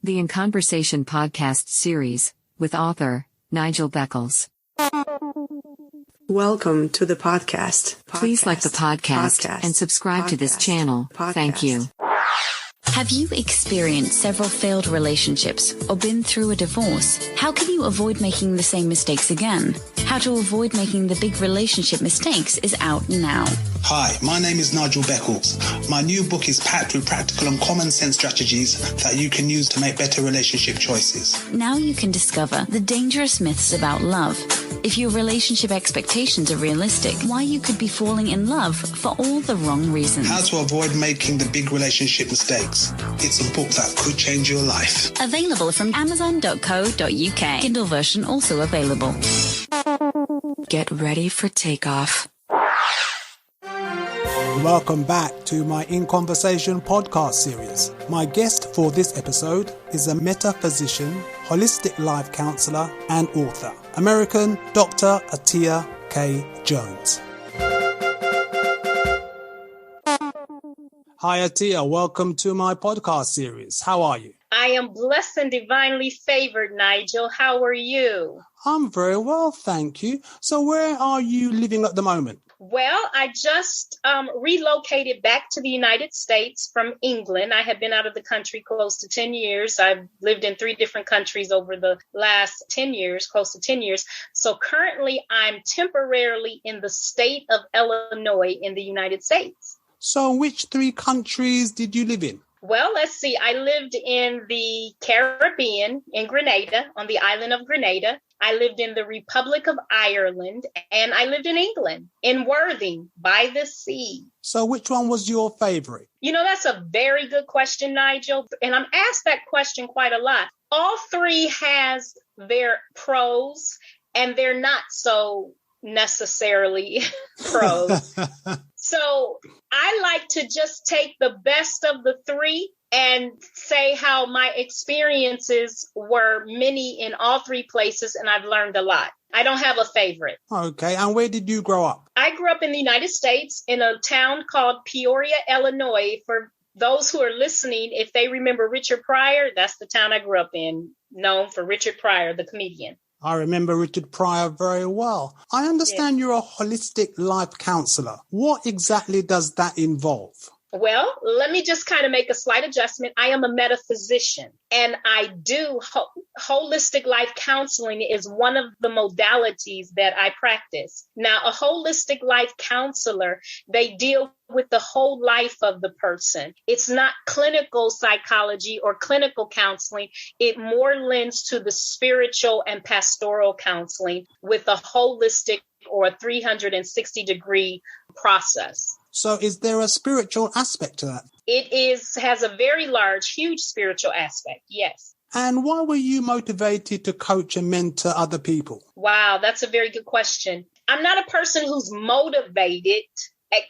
the In Conversation podcast series, with author Nigel Beckles. Welcome to the podcast. Please like the podcast and subscribe to this channel. Thank you. Have you experienced several failed relationships or been through a divorce? How can you avoid making the same mistakes again? How to avoid making the big relationship mistakes is out now. Hi, my name is Nigel Beckles. My new book is packed with practical and common sense strategies that you can use to make better relationship choices. Now you can discover the dangerous myths about love. If your relationship expectations are realistic, why you could be falling in love for all the wrong reasons. How to avoid making the big relationship mistakes. It's a book that could change your life. Available from Amazon.co.uk. Kindle version also available. Get ready for takeoff. Welcome back to my In Conversation podcast series. My guest for this episode is a metaphysician, holistic life counsellor and author, American Dr. Atiya K. Jones. Hi Atiya, welcome to my podcast series. How are you? I am blessed and divinely favored, Nigel. How are you? I'm very well, thank you. So where are you living at the moment? Well, I just relocated back to the United States from England. I have been out of the country close to 10 years. I've lived in 3 different countries over the last 10 years, close to 10 years. So currently, I'm temporarily in the state of Illinois in the United States. So which 3 countries did you live in? Well, let's see. I lived in the Caribbean, in Grenada, on the island of Grenada. I lived in the Republic of Ireland, and I lived in England, in Worthing, by the sea. So which one was your favorite? You know, that's a very good question, Nigel. And I'm asked that question quite a lot. All 3 has their pros, and they're not so necessarily pros. So I like to just take the best of the 3 and say how my experiences were many in all 3 places, and I've learned a lot. I don't have a favorite. Okay, and where did you grow up? I grew up in the United States in a town called Peoria, Illinois. For those who are listening, if they remember Richard Pryor, that's the town I grew up in, known for Richard Pryor, the comedian. I remember Richard Pryor very well. I understand you're a holistic life counsellor. What exactly does that involve? Well, let me just kind of make a slight adjustment. I am a metaphysician, and I do holistic life counseling is one of the modalities that I practice. Now, a holistic life counselor, they deal with the whole life of the person. It's not clinical psychology or clinical counseling. It more lends to the spiritual and pastoral counseling with a holistic or a 360-degree process. So is there a spiritual aspect to that? It has a very large, huge spiritual aspect, yes. And why were you motivated to coach and mentor other people? Wow, that's a very good question. I'm not a person who's motivated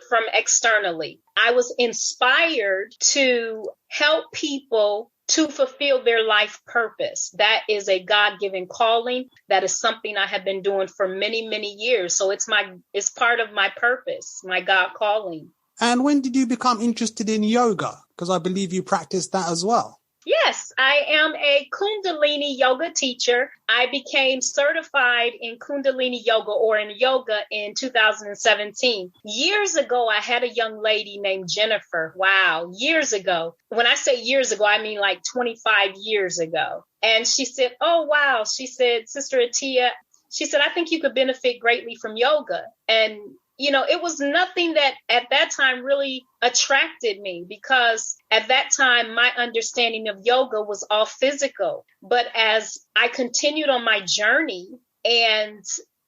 from externally. I was inspired to help people to fulfill their life purpose. That is a God-given calling. That is something I have been doing for many, many years. So it's part of my purpose, my God calling. And when did you become interested in yoga? Because I believe you practice that as well. Yes, I am a Kundalini yoga teacher. I became certified in Kundalini yoga or in yoga in 2017. Years ago, I had a young lady named Jennifer. Wow, years ago. When I say years ago, I mean like 25 years ago. And she said, oh, wow. She said, Sister Atiya, she said, I think you could benefit greatly from yoga. And you know, it was nothing that at that time really attracted me because at that time, my understanding of yoga was all physical. But as I continued on my journey and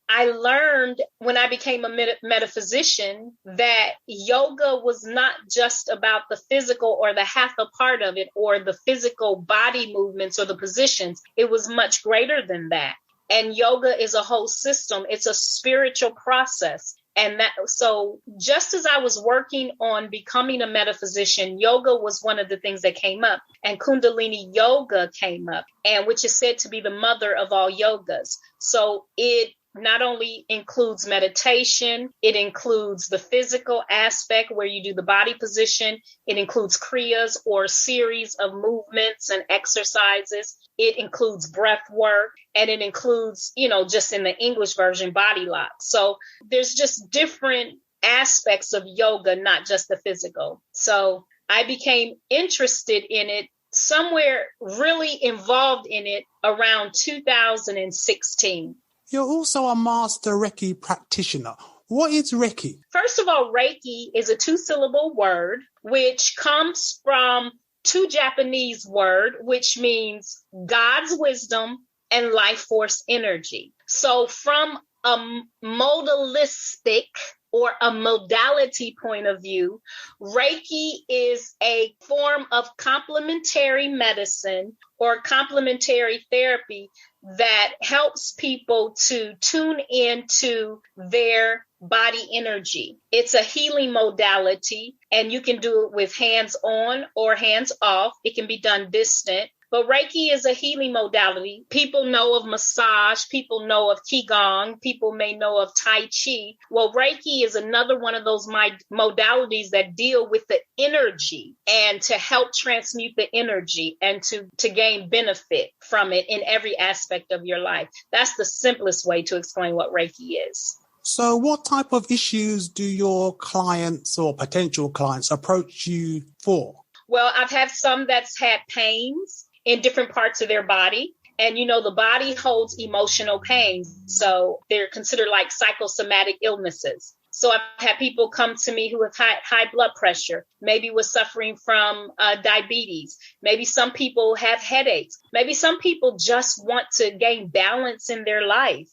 I learned when I became a metaphysician that yoga was not just about the physical or the half a part of it or the physical body movements or the positions. It was much greater than that. And yoga is a whole system. It's a spiritual process. And so just as I was working on becoming a metaphysician, yoga was one of the things that came up, and Kundalini yoga came up, and which is said to be the mother of all yogas. So it not only includes meditation, it includes the physical aspect where you do the body position. It includes kriyas or series of movements and exercises. It includes breath work, and it includes, just in the English version, body lock. So there's just different aspects of yoga, not just the physical. So I became interested in it, somewhere really involved in it around 2016. You're also a master Reiki practitioner. What is Reiki? First of all, Reiki is a 2-syllable word, which comes from 2 Japanese words, which means God's wisdom and life force energy. So from a modalistic or a modality point of view, Reiki is a form of complementary medicine or complementary therapy that helps people to tune into their body energy. It's a healing modality, and you can do it with hands on or hands off. It can be done distant. But Reiki is a healing modality. People know of massage. People know of Qigong. People may know of Tai Chi. Well, Reiki is another one of those modalities that deal with the energy and to help transmute the energy and to gain benefit from it in every aspect of your life. That's the simplest way to explain what Reiki is. So what type of issues do your clients or potential clients approach you for? Well, I've had some that's had pains in different parts of their body. And, the body holds emotional pains. So they're considered like psychosomatic illnesses. So I've had people come to me who have high blood pressure, maybe was suffering from diabetes. Maybe some people have headaches. Maybe some people just want to gain balance in their life.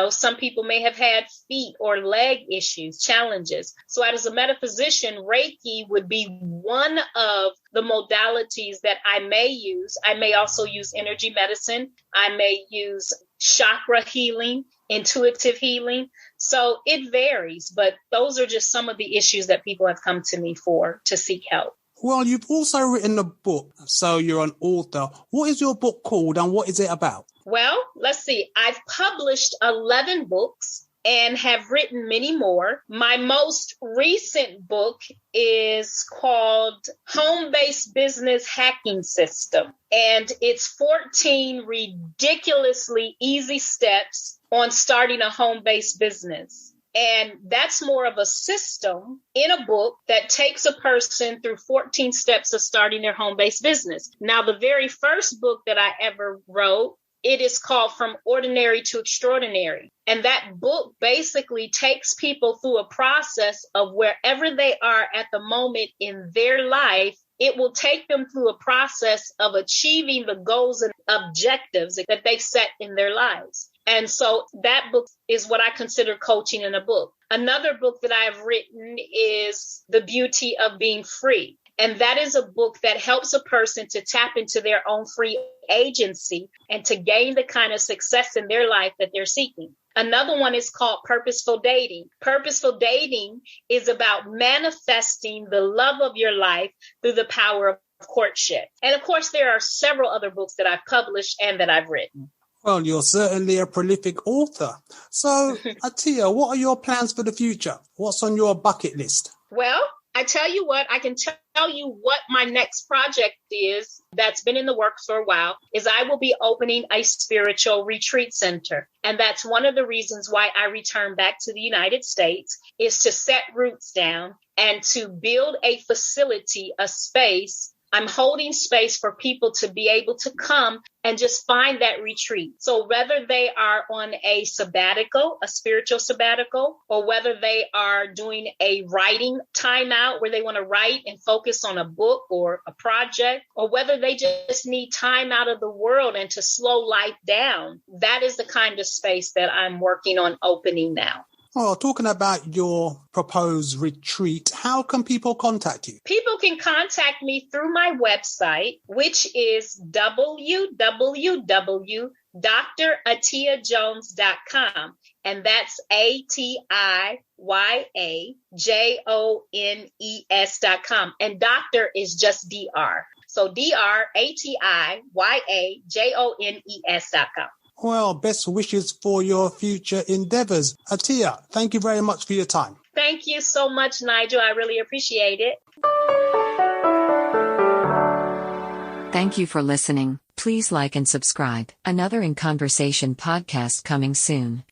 Some people may have had feet or leg issues, challenges. So as a metaphysician, Reiki would be one of the modalities that I may use. I may also use energy medicine. I may use chakra healing, intuitive healing. So it varies, but those are just some of the issues that people have come to me for to seek help. Well, you've also written a book, so you're an author. What is your book called and what is it about? Well, let's see. I've published 11 books and have written many more. My most recent book is called Home-Based Business Hacking System, and it's 14 ridiculously easy steps on starting a home-based business. And that's more of a system in a book that takes a person through 14 steps of starting their home-based business. Now, the very first book that I ever wrote, it is called From Ordinary to Extraordinary. And that book basically takes people through a process of wherever they are at the moment in their life. It will take them through a process of achieving the goals and objectives that they've set in their lives. And so that book is what I consider coaching in a book. Another book that I've written is The Beauty of Being Free. And that is a book that helps a person to tap into their own free agency and to gain the kind of success in their life that they're seeking. Another one is called Purposeful Dating. Purposeful dating is about manifesting the love of your life through the power of courtship. And of course, there are several other books that I've published and that I've written. Well, you're certainly a prolific author. So, Atiya, what are your plans for the future? What's on your bucket list? Well, I tell you what, I can tell you what my next project is that's been in the works for a while, is I will be opening a spiritual retreat center. And that's one of the reasons why I returned back to the United States, is to set roots down and to build a facility, a space. I'm holding space for people to be able to come and just find that retreat. So whether they are on a sabbatical, a spiritual sabbatical, or whether they are doing a writing timeout where they want to write and focus on a book or a project, or whether they just need time out of the world and to slow life down, that is the kind of space that I'm working on opening now. Well, talking about your proposed retreat, how can people contact you? People can contact me through my website, which is www.dratiyajones.com. And that's ATIYAJONES.com. And doctor is just DR. So DRATIYAJONES.com. Well, best wishes for your future endeavors. Atiya, thank you very much for your time. Thank you so much, Nigel. I really appreciate it. Thank you for listening. Please like and subscribe. Another In Conversation podcast coming soon.